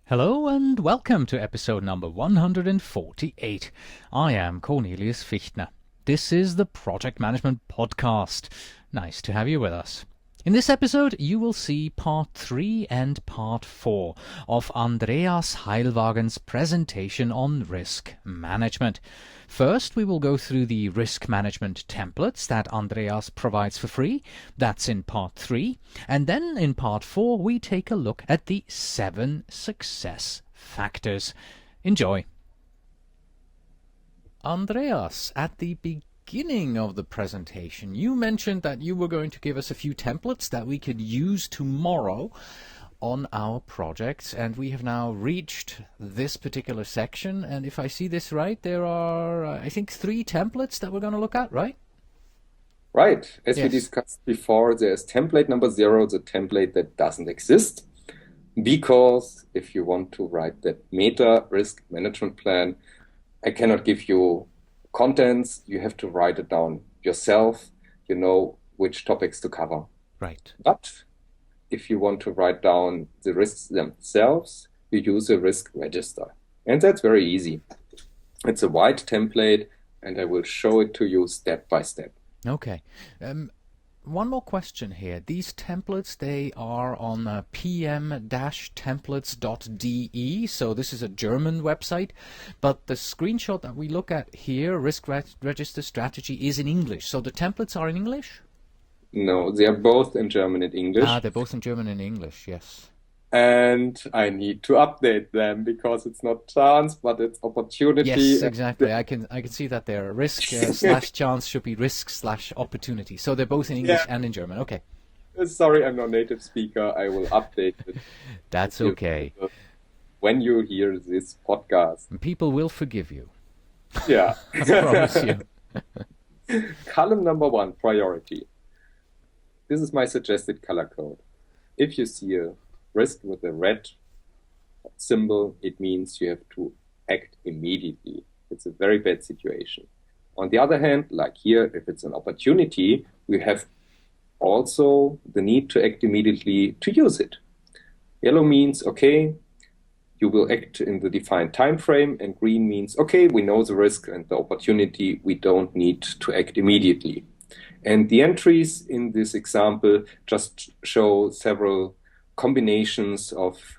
Hello and welcome to episode number 148. I am Cornelius Fichtner. This is the Project Management Podcast. Nice to have you with us. In this episode, you will see part 3 and part 4 of Andreas Heilwagen's presentation on risk management. First, we will go through the risk management templates that Andreas provides for free. That's in part 3. And then in part 4, we take a look at the 7 success factors. Enjoy. Andreas, at the beginning of the presentation, you mentioned that you were going to give us a few templates that we could use tomorrow on our projects, and we have now reached this particular section, and if I see this right, there are I think 3 templates that we're going to look at, right? Right. As we Yes. discussed before, there's template number 0, the template that doesn't exist, because if you want to write that meta risk management plan, I cannot give you contents. You have to write it down yourself. You know which topics to cover. Right. But if you want to write down the risks themselves, you use a risk register. And that's very easy. It's a white template, and I will show it to you step by step. Okay. One more question here. These templates, they are on pm-templates.de, so this is a German website, but the screenshot that we look at here, Risk Register Strategy, is in English. So the templates are in English? No, they are both in German and English. They're both in German and English, yes. And I need to update them because it's not chance, but it's opportunity. Yes, exactly. I can see that there. Risk slash chance should be risk slash opportunity. So they're both in English and in German. Okay. Sorry, I'm not a native speaker. I will update it That's okay. when you hear this podcast. And people will forgive you. Yeah. I promise you. Column number 1, priority. This is my suggested color code. If you see a risk with a red symbol, it means you have to act immediately. It's a very bad situation. On the other hand, like here, if it's an opportunity, we have also the need to act immediately to use it. Yellow means, okay, you will act in the defined time frame, and green means, okay, we know the risk and the opportunity, we don't need to act immediately. And the entries in this example just show several combinations of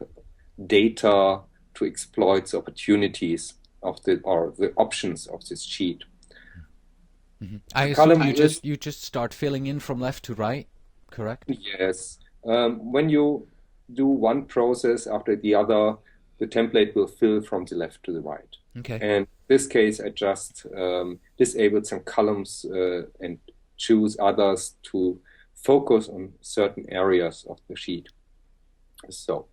data to exploit the opportunities of the options of this sheet. Mm-hmm. I Column assume is- you just start filling in from left to right, correct? Yes. When you do one process after the other, the template will fill from the left to the right. Okay. And in this case, I just disabled some columns and choose others to focus on certain areas of the sheet. So,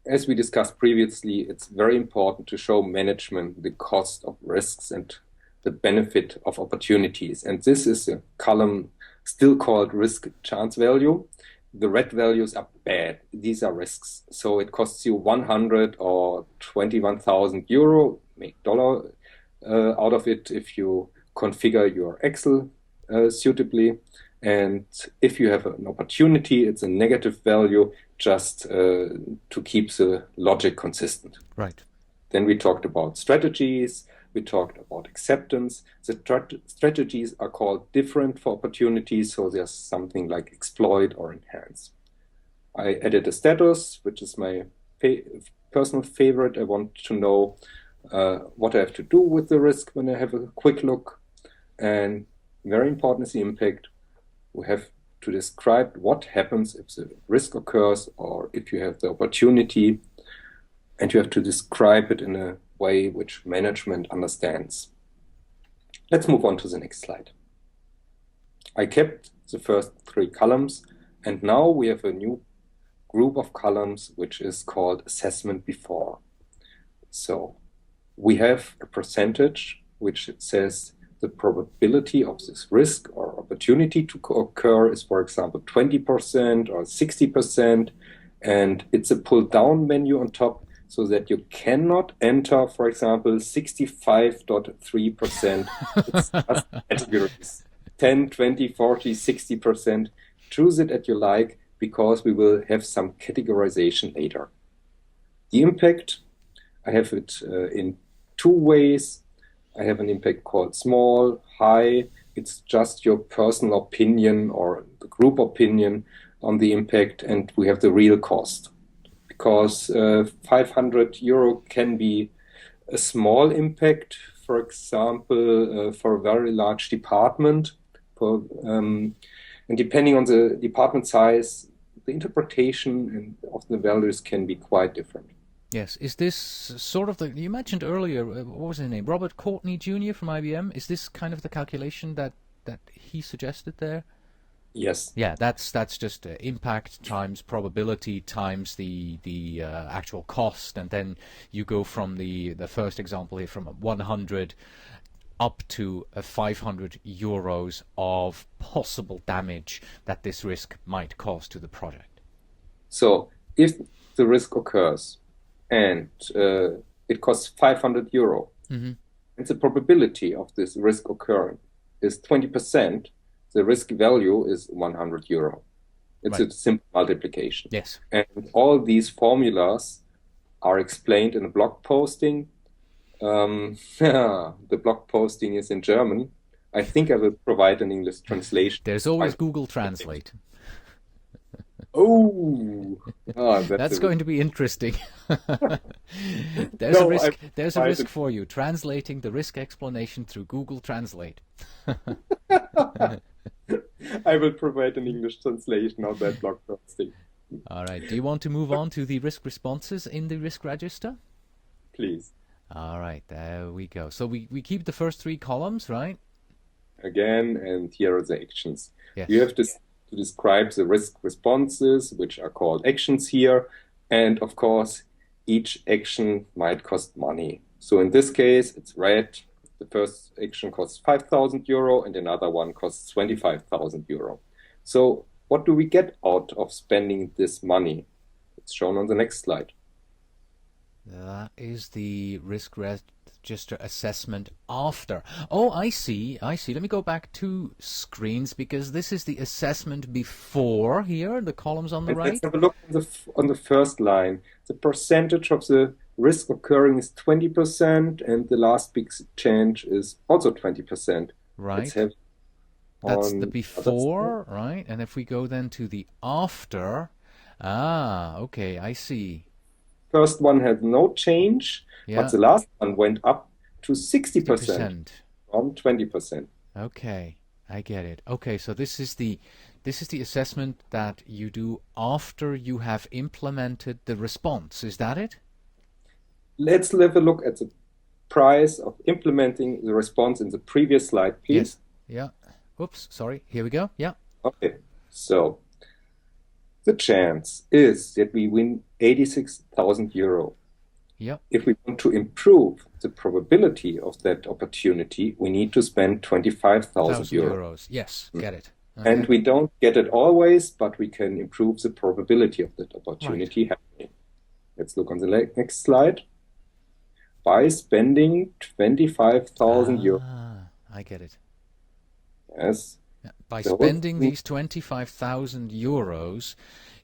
as we discussed previously, it's very important to show management the cost of risks and the benefit of opportunities. And this is a column still called risk chance value. The red values are bad. These are risks. So it costs you 100 or 21,000 euro, make dollar out of it if you configure your Excel suitably. And if you have an opportunity, it's a negative value, just to keep the logic consistent. Right. Then we talked about strategies. We talked about acceptance. The strategies are called different for opportunities, so there's something like exploit or enhance. I added a status, which is my personal favorite. I want to know what I have to do with the risk when I have a quick look. And very important is the impact. We have to describe what happens if the risk occurs or if you have the opportunity, and you have to describe it in a way which management understands. Let's move on to the next slide. I kept the first 3 columns, and now we have a new group of columns which is called assessment before. So we have a percentage which says the probability of this risk or opportunity to occur is, for example, 20% or 60%, and it's a pull-down menu on top so that you cannot enter, for example, 65.3%. It's just categories, 10, 20, 40, 60%. Choose it as you like, because we will have some categorization later. the impact. I have it in two ways. I have an impact called small, high. It's just your personal opinion or the group opinion on the impact, and we have the real cost. Because 500 euro can be a small impact, for example, for a very large department. And depending on the department size, the interpretation of the values can be quite different. Yes. Is this sort of you mentioned earlier, what was his name? Robert Courtney Jr. from IBM. Is this kind of the calculation that he suggested there? Yes. Yeah, that's just impact times probability times the actual cost, and then you go from the first example here from 100 up to 500 euros of possible damage that this risk might cause to the project. So if the risk occurs and it costs 500 euro, and the probability of this risk occurring is 20%, the risk value is 100 euro. It's Right. a simple multiplication. Yes. And all these formulas are explained in a blog posting. The blog posting is in German. I think I will provide an English translation. There's always Google Translate. Oh, That's a going to be interesting. There's a No, risk. I There's a tried risk it. for you. Translating the risk explanation through Google Translate. I will provide an English translation of that blog posting, All right. Do you want to move on to the risk responses in the risk register? please. All right. There we go. So we keep the first three columns, right? Again, and here are the actions. Yes. You have to describe the risk responses, which are called actions here. And of course, each action might cost money. So in this case, it's red. The first action costs 5,000 euro and another one costs 25,000 euro. So what do we get out of spending this money? It's shown on the next slide. That is the risk register assessment after. Oh, I see. I see. Let me go back 2 screens because this is the assessment before here, the columns on the And right. let's have a look on the first line. The percentage of the risk occurring is 20%, and the last big change is also 20%. Right. Let's have That's on the the other before, right? And if we go then to the after, okay, I see. first one had no change, Yeah, but the last one went up to 60% 60%. from 20%. Okay, I get it. Okay, so this is the assessment that you do after you have implemented the response. Is that it? Let's have a look at the price of implementing the response in the previous slide, please. Yeah. Oops, sorry. Here we go. Yeah. Okay, so the chance is that we win 86,000 euro. Yeah. If we want to improve the probability of that opportunity, we need to spend 25,000 1,000 euro. euros. Yes, get it. And Okay. we don't get it always, but we can improve the probability of that opportunity happening. Let's look on the next slide. By spending 25,000 euro, I get it. yes, Yeah. By So spending what- these 25,000 euros,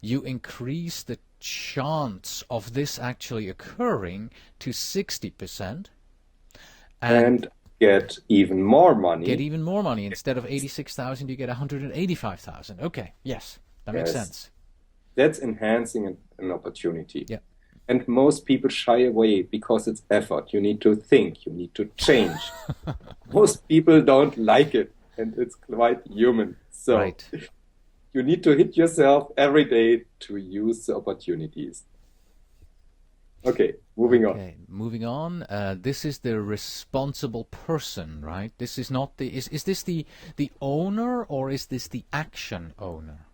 you increase the chance of this actually occurring to 60% and get even more money. get even more money. Instead of 86,000, you get 185,000. Okay, yes, that makes Yes. sense. That's enhancing an opportunity. Yeah. And most people shy away because it's effort. You need to think, you need to change. Most people don't like it, and it's quite human. So Right. you need to hit yourself every day to use the opportunities. Okay, moving on. Okay, moving on. This is the responsible person, right? This is not the is this the owner or is this the action owner?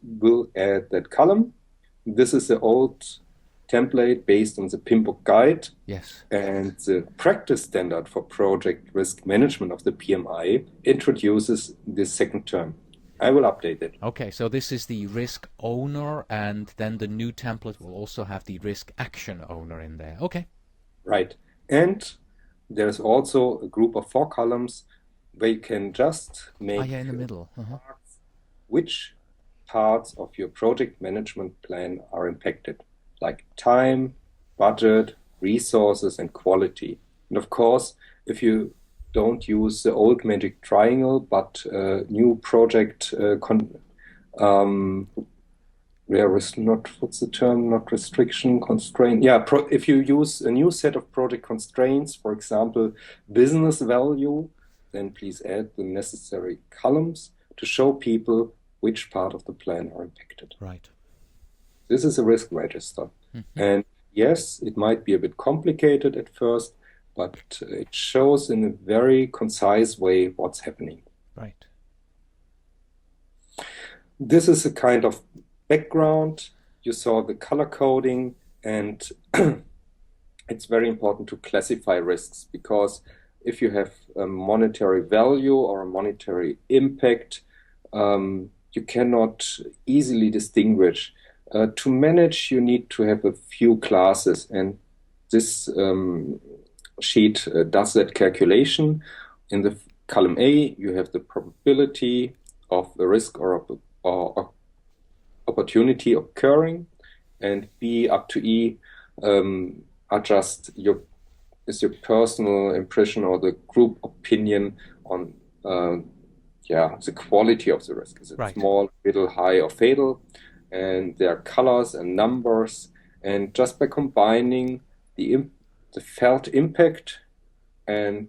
Will add that column. This is the old template based on the PMBOK guide, Yes. and the practice standard for project risk management of the PMI introduces this second term. I will update it. Okay, so this is the risk owner, and then the new template will also have the risk action owner in there. Okay. Right. And there's also a group of 4 columns where you can just make Yeah, in the middle. Uh-huh. which parts of your project management plan are impacted. like time, budget, resources, and quality. And of course, if you don't use the old magic triangle, but new project there is not, what's the term, not restriction, constraint. Yeah, if you use a new set of project constraints, for example, business value, then please add the necessary columns to show people which part of the plan are impacted. Right. This is a risk register. And yes, it might be a bit complicated at first, but it shows in a very concise way what's happening. Right. This is a kind of background. You saw the color coding, and it's very important to classify risks, because if you have a monetary value or a monetary impact, you cannot easily distinguish. To manage, you need to have a few classes, and this sheet does that calculation. In the column A, you have the probability of a risk or opportunity occurring, and B up to E are just your personal impression or the group opinion on the quality of the risk. Is it small, middle, high, or fatal? And there are colors and numbers, and just by combining the felt impact and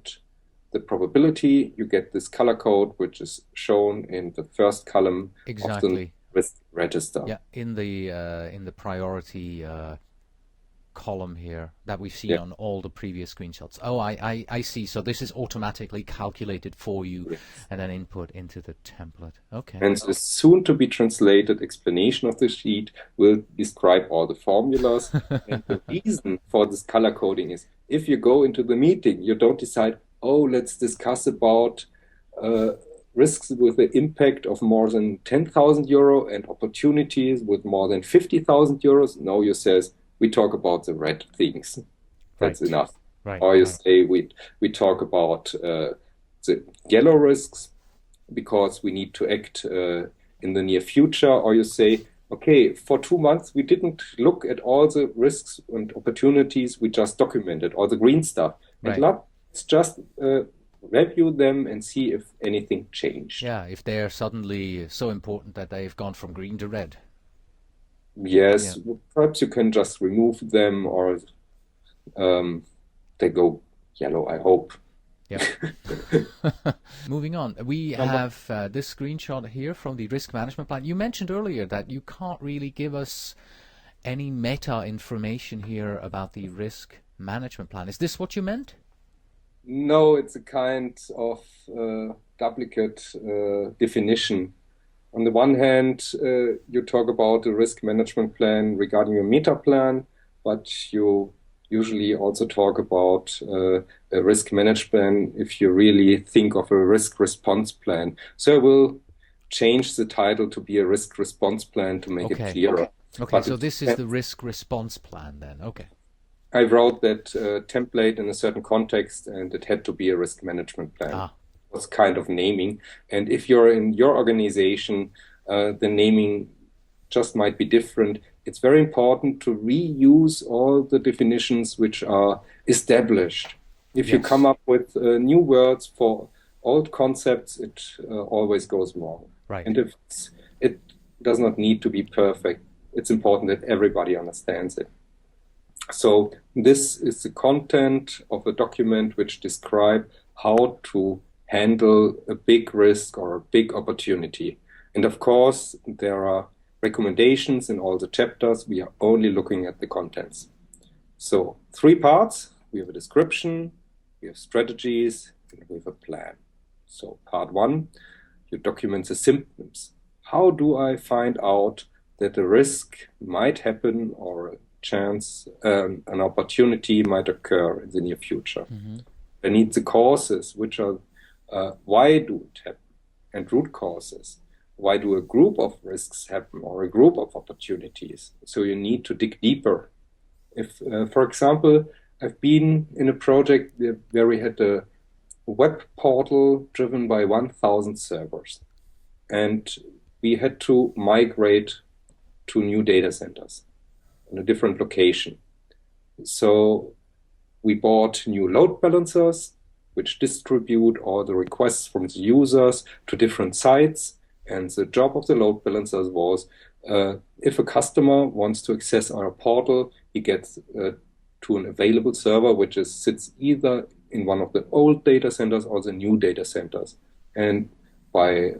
the probability, you get this color code, which is shown in the first column of the risk register. Yeah, in the priority column here that we've seen on all the previous screenshots. Oh, I see. So this is automatically calculated for you and then input into the template. Okay. And the soon to be translated explanation of the sheet will describe all the formulas. And the reason for this color coding is if you go into the meeting, you don't decide, oh, let's discuss about risks with the impact of more than 10,000 euro and opportunities with more than 50,000 euros. No, you says, we talk about the red things. That's enough. Right. Or you say we talk about the yellow risks because we need to act in the near future. Or you say, okay, for 2 months we didn't look at all the risks and opportunities. We just documented all the green stuff. And let's just review them and see if anything changed. Yeah, if they're suddenly so important that they've gone from green to red. Yes, perhaps you can just remove them, or they go yellow, I hope. Yeah. Moving on, we have this screenshot here from the risk management plan. You mentioned earlier that you can't really give us any meta information here about the risk management plan. Is this what you meant? No, it's a kind of duplicate definition. On the one hand, you talk about the risk management plan regarding your meta plan, but you usually also talk about a risk management plan if you really think of a risk response plan. So I will change the title to be a risk response plan to make it clearer. Okay, so this is the risk response plan then. Okay. I wrote that template in a certain context, and it had to be a risk management plan. Was kind of naming. And if you're in your organization, the naming just might be different. It's very important to reuse all the definitions which are established. If you come up with new words for old concepts, it always goes wrong. Right. And if it does not need to be perfect, it's important that everybody understands it. So this is the content of a document which describes how to handle a big risk or a big opportunity. And of course, there are recommendations in all the chapters. We are only looking at the contents. So 3 parts. We have a description, we have strategies, and we have a plan. So part 1, you document the symptoms. How do I find out that a risk might happen or a chance, an opportunity might occur in the near future? I need the causes, which are why do it happen, and root causes. Why do a group of risks happen or a group of opportunities? So you need to dig deeper. If, for example, I've been in a project where we had a web portal driven by 1,000 servers, and we had to migrate to new data centers. on a different location. So we bought new load balancers, which distribute all the requests from the users to different sites. And the job of the load balancers was, if a customer wants to access our portal, he gets to an available server, which sits either in one of the old data centers or the new data centers. And by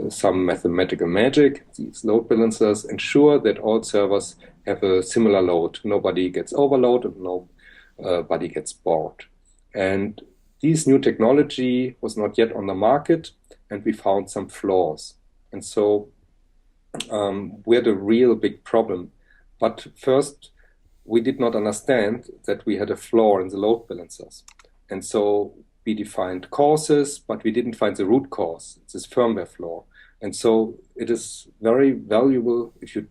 some mathematical magic, these load balancers ensure that all servers have a similar load. Nobody gets overloaded, nobody gets bored. And this new technology was not yet on the market, and we found some flaws. And so we had a real big problem. But first, we did not understand that we had a flaw in the load balancers. And so we defined causes, but we didn't find the root cause. It's this firmware flaw. And so it is very valuable if you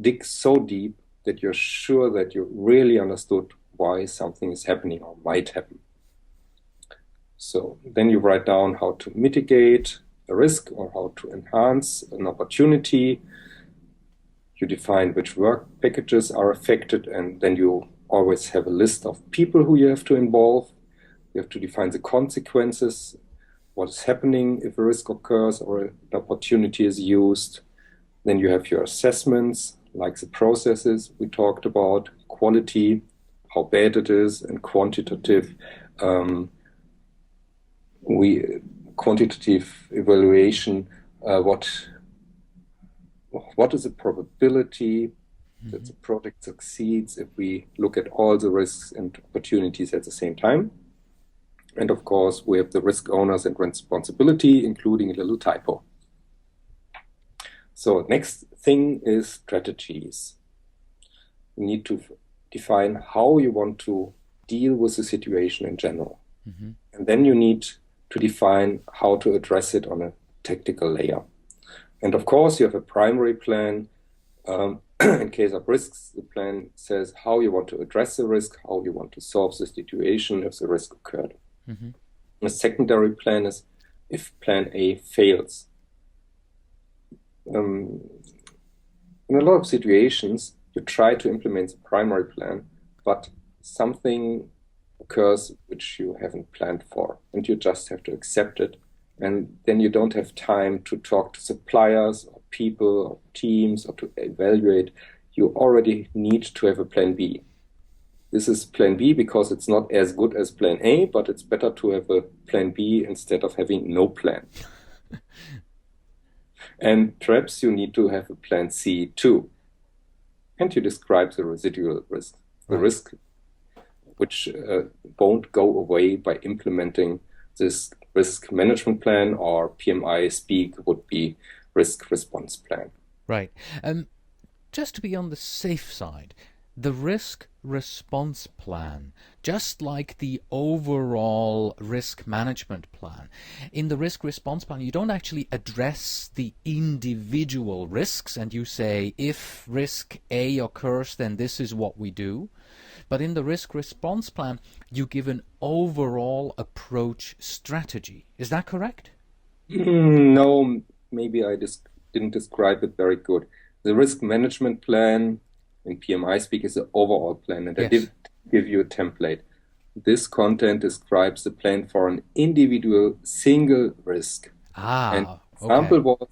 dig so deep that you're sure that you really understood why something is happening or might happen. So then you write down how to mitigate a risk or how to enhance an opportunity. You define which work packages are affected, and then you always have a list of people who you have to involve. You have to define the consequences, what is happening if a risk occurs or an opportunity is used. Then you have your assessments, like the processes we talked about, quality, how bad it is, and quantitative quantitative evaluation, what is the probability that the project succeeds if we look at all the risks and opportunities at the same time. And of course, we have the risk owners and responsibility, including a little typo. So next thing is strategies. You need to define how you want to deal with the situation in general. Mm-hmm. And then you need to define how to address it on a tactical layer. And of course, you have a primary plan. In case of risks, the plan says how you want to address the risk, how you want to solve the situation if the risk occurred. Mm-hmm. The secondary plan is if plan A fails. In a lot of situations, you try to implement the primary plan, but something occurs which you haven't planned for, and you just have to accept it. And then you don't have time to talk to suppliers or people or teams or to evaluate. You already need to have a plan B. This is plan B because it's not as good as plan A, but it's better to have a plan B instead of having no plan. And perhaps you need to have a plan C too. And you describe the residual risk, the risk which won't go away by implementing this risk management plan, or PMI speak would be risk response plan. Right. Just to be on the safe side, the risk response plan, just like the overall risk management plan, in the risk response plan, you don't actually address the individual risks and you say, if risk A occurs, then this is what we do. But in the risk response plan, you give an overall approach strategy. Is that correct? No, maybe I just didn't describe it very good. The risk management plan in PMI speak is the overall plan, and I did give you a template. This content describes the plan for an individual single risk. And example was,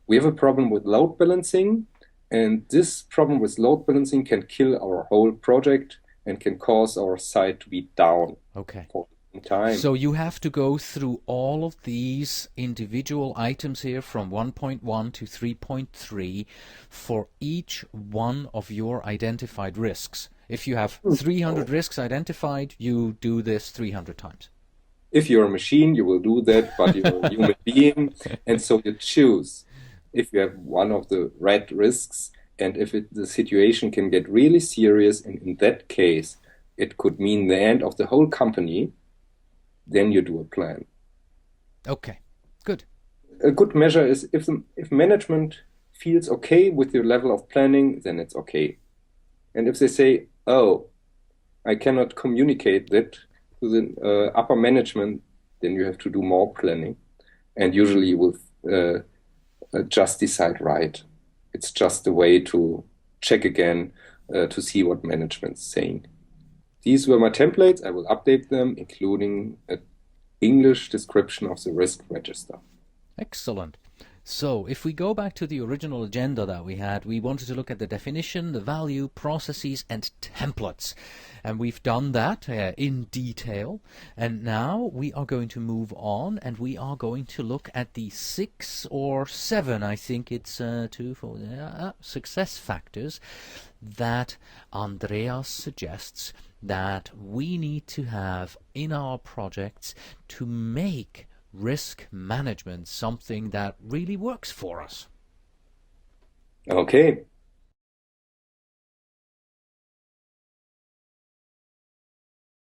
we have a problem with load balancing, and this problem with load balancing can kill our whole project and can cause our site to be down for some time. So you have to go through all of these individual items here from 1.1 to 3.3 for each one of your identified risks. If you have 300 risks identified, you do this 300 times. If you're a machine, you will do that, but you're a human being. And so you choose if you have one of the red risks, and if the situation can get really serious, and in that case, it could mean the end of the whole company, then you do a plan. Okay, good. A good measure is if management feels okay with your level of planning, then it's okay. And if they say, oh, I cannot communicate that to the upper management, then you have to do more planning. And usually you will just decide right. It's just a way to check again to see what management's saying. These were my templates. I will update them, including an English description of the risk register. Excellent. So if we go back to the original agenda that we had, we wanted to look at the definition, the value, processes, and templates. And we've done that in detail. And now we are going to move on, and we are going to look at the 6 or 7, I think it's 2, 4, success factors that Andreas suggests that we need to have in our projects to make risk management something that really works for us. Okay,